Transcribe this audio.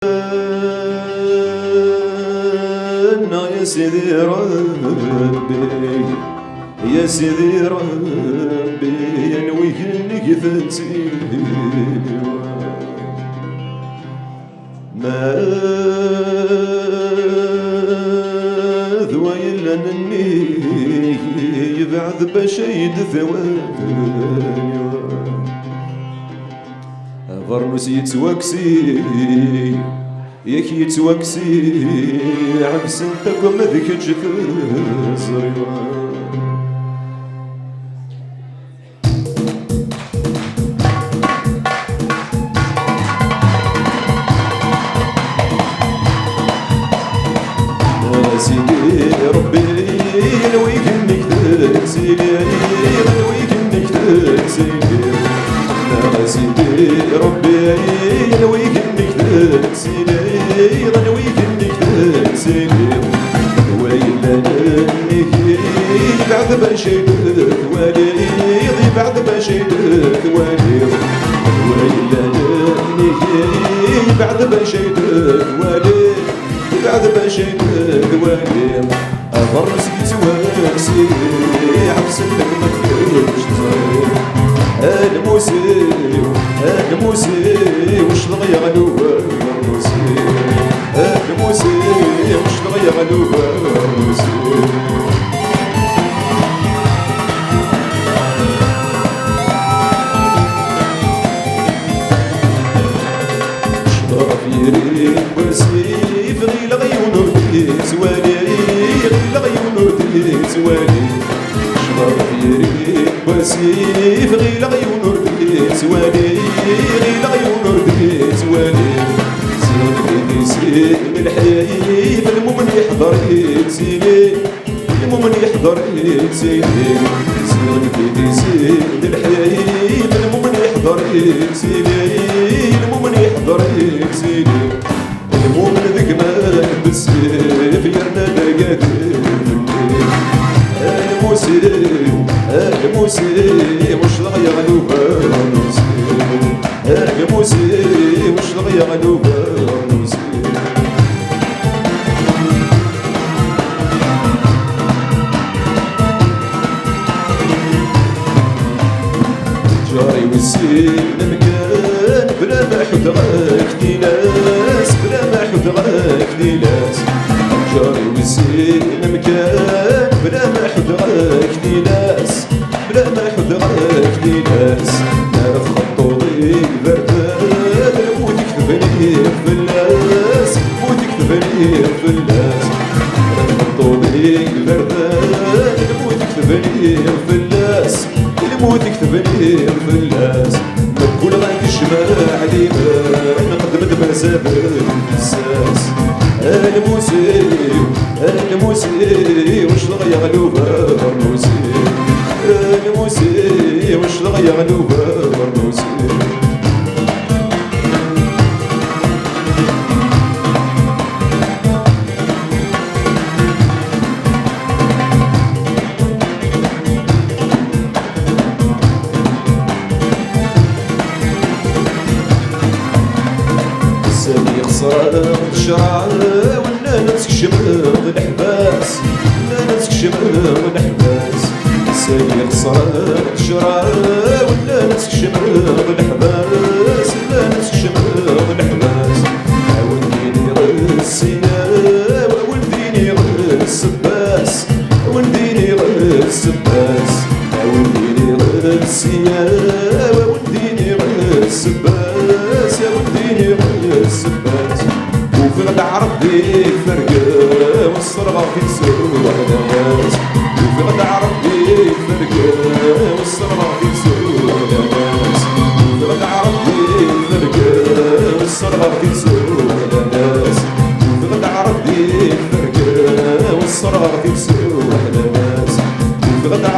يا سيدي ربي يا سيدي ربي ينويك انك تنسيني ما ذوي الا اني يبعث بشيد ثواني فرنوس يتوكسي ياك يتوكسي عبس انت كما ذيك تزري سيدي ربي ينويك انك تكسيني ينويك انك تكسيني سيدي ربي ينويك انك تكسيني ينويك انك تكسيني ويلا انك بعد ما شيدك والي بعد ما شيدك والي ويلا انك بعد ما شيدك والي بعد ما شيدك والي فرس يتوكسي عبسلك ما تفكرش الموسي الموسي وش ضيعلو الموسي الموسي وش ضيعلو الموسي شرف يريد بسيف غيل غيونو تسوالي غيل غيونو تسوالي شرف يريد بسيف غيل غيونو تسوالي غيل غيونو تسوالي سيدي سيد الحياة المؤمن يحضر يتسيلي المؤمن يحضر يتسيلي سيدي سيد الحياة المؤمن يحضر يتسيلي المؤمن يحضر يتسيلي المؤمن ذك مال بالسيف يرنا دقات الموسي الموسي وش ضيعلو الموسي الموسي وش ضيعلو الموسي جاري والسين مكان بلا ما حد غاك ناس بلا ما حد غاك ناس جاري والسين مكان بلا ما حد غاك ناس بلا ما حد غاك ناس نعرف خطوطي بردان موتك تبني في الناس موتك تبني في الناس خطوطي بردان موتك تبني في الناس موتك تبني في الناس نقول غاك الشماع ديما نقدم مسافر الساس الموسي الموسي وش ضيعلو الموسي الموسي وش ضيعلو الموسي خسران الشرع ولا نتكشم الحباس ولا نتكشم الحباس سالي خسران الشرع ولا نتكشم الحباس ولا نتكشم الحباس ولديني غير السينا ولديني غير السباس ولديني غير السباس ولديني غير السينا ولديني غير السباس يا ولديني غير السباس وفي غدا عرف ديك فرقة والصرغة في سوى ناس وفي غدا عرف ديك فرقة والصرغة في سوى ناس وفي غدا عرف ديك فرقة والصرغة في سوى ناس وفي غدا عرف ديك فرقة والصرغة في سوى ناس وفي غدا